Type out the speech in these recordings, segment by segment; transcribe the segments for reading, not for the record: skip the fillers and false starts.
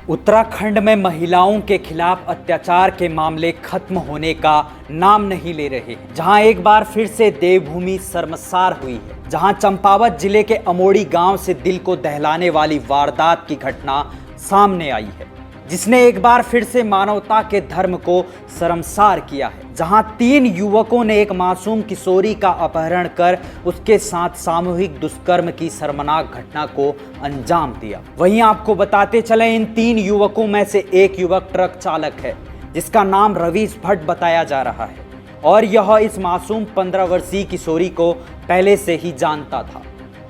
उत्तराखंड में महिलाओं के खिलाफ अत्याचार के मामले खत्म होने का नाम नहीं ले रहे हैं। जहां एक बार फिर से देवभूमि शर्मसार हुई है। जहां चंपावत जिले के अमोड़ी गांव से दिल को दहलाने वाली वारदात की घटना सामने आई है, जिसने एक बार फिर से मानवता के धर्म को शर्मसार किया है। जहां 3 युवकों ने एक मासूम किशोरी का अपहरण कर उसके साथ सामूहिक दुष्कर्म की शर्मनाक घटना को अंजाम दिया। वहीं आपको बताते चले, इन 3 युवकों में से एक युवक ट्रक चालक है, जिसका नाम रवीश भट्ट बताया जा रहा है और यह इस मासूम 15 वर्षीय किशोरी को पहले से ही जानता था।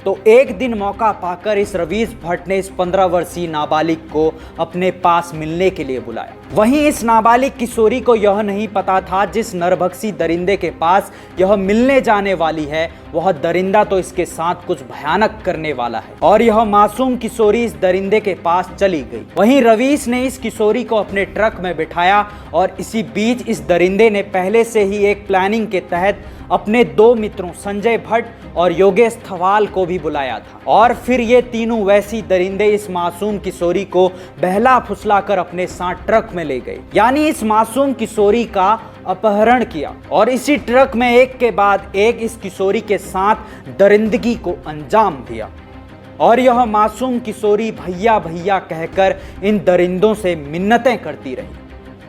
तो एक दिन मौका पाकर इस रवीश भट्ट ने इस 15 वर्षीय नाबालिग को अपने पास मिलने के लिए बुलाया। वहीं इस नाबालिग किशोरी को यह नहीं पता था, जिस नरभक्षी दरिंदे के पास यह मिलने जाने वाली है, वह दरिंदा तो इसके साथ कुछ भयानक करने वाला है। और यह मासूम किशोरी इस दरिंदे के पास चली गई। वहीं रवीश ने इस किशोरी को अपने ट्रक में बिठाया और इसी बीच इस दरिंदे ने पहले से ही एक प्लानिंग के तहत अपने 2 मित्रों संजय भट्ट और योगेश थवाल को भी बुलाया था। और फिर ये तीनों वैसी दरिंदे इस मासूम किशोरी को बहला फुसलाकर अपने साथ ट्रक में ले गए, यानी इस मासूम किशोरी का अपहरण किया और इसी ट्रक में एक के बाद एक इस किशोरी के साथ दरिंदगी को अंजाम दिया। और यह मासूम किशोरी भैया भैया कहकर इन दरिंदों से मिन्नतें करती रही,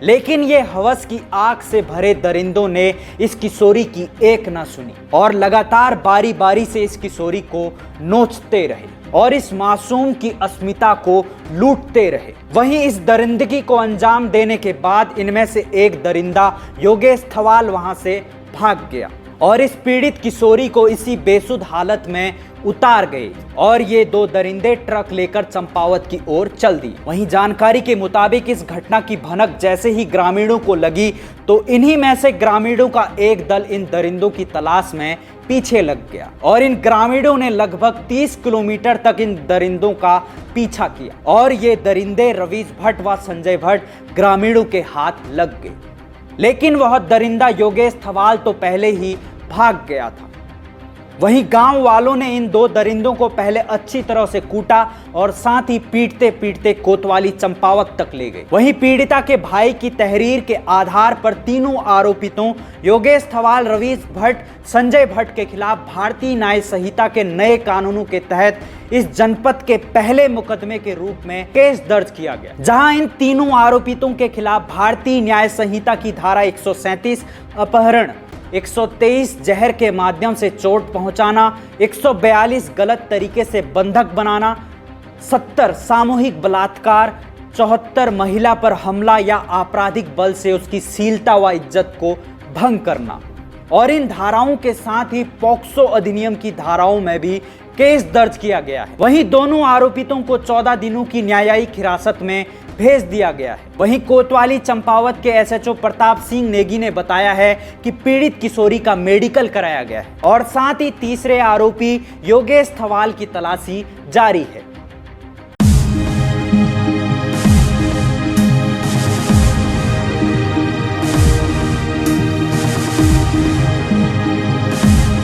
लेकिन ये हवस की आग से भरे दरिंदों ने इस किशोरी की एक न सुनी और लगातार बारी बारी से इस किशोरी को नोचते रहे और इस मासूम की अस्मिता को लूटते रहे। वहीं इस दरिंदगी को अंजाम देने के बाद इनमें से एक दरिंदा योगेश थवाल वहां से भाग गया और इस पीड़ित किशोरी को इसी बेसुध हालत में उतार गए और ये 2 दरिंदे ट्रक लेकर चंपावत की ओर चल दी। वहीं जानकारी के मुताबिक इस घटना की भनक जैसे ही ग्रामीणों को लगी, तो इन्हीं में से ग्रामीणों का एक दल इन दरिंदों की तलाश में पीछे लग गया और इन ग्रामीणों ने लगभग 30 किलोमीटर तक इन दरिंदों का पीछा किया और ये दरिंदे रवीश भट्ट व संजय भट्ट ग्रामीणों के हाथ लग गए। लेकिन वह दरिंदा योगेश थवाल तो पहले ही भाग गया था। वहीं गांव वालों ने इन 2 दरिंदों को पहले अच्छी तरह से कूटा और साथ ही पीटते पीटते कोतवाली चंपावत तक ले गए। वहीं पीड़िता के भाई की तहरीर के आधार पर तीनों आरोपितों योगेश थवाल, रवीश भट्ट, संजय भट्ट के खिलाफ भारतीय न्याय संहिता के नए कानूनों के तहत इस जनपद के पहले मुकदमे के रूप में केस दर्ज किया गया, जहां इन तीनों आरोपितों के खिलाफ भारतीय न्याय संहिता की धारा 137 अपहरण, 123 जहर के माध्यम से चोट पहुंचाना, 142 गलत तरीके से बंधक बनाना, 70 सामूहिक बलात्कार, 74 महिला पर हमला या आपराधिक बल से उसकी शीलता व इज्जत को भंग करना। और इन धाराओं के साथ ही पॉक्सो अधिनियम की धाराओं में भी केस दर्ज किया गया है। वहीं दोनों आरोपितों को 14 दिनों की न्यायिक हिरासत में भेज दिया गया है। वहीं कोतवाली चंपावत के एसएचओ प्रताप सिंह नेगी ने बताया है कि पीड़ित किशोरी का मेडिकल कराया गया है और साथ ही तीसरे आरोपी योगेश थवाल की तलाशी जारी है।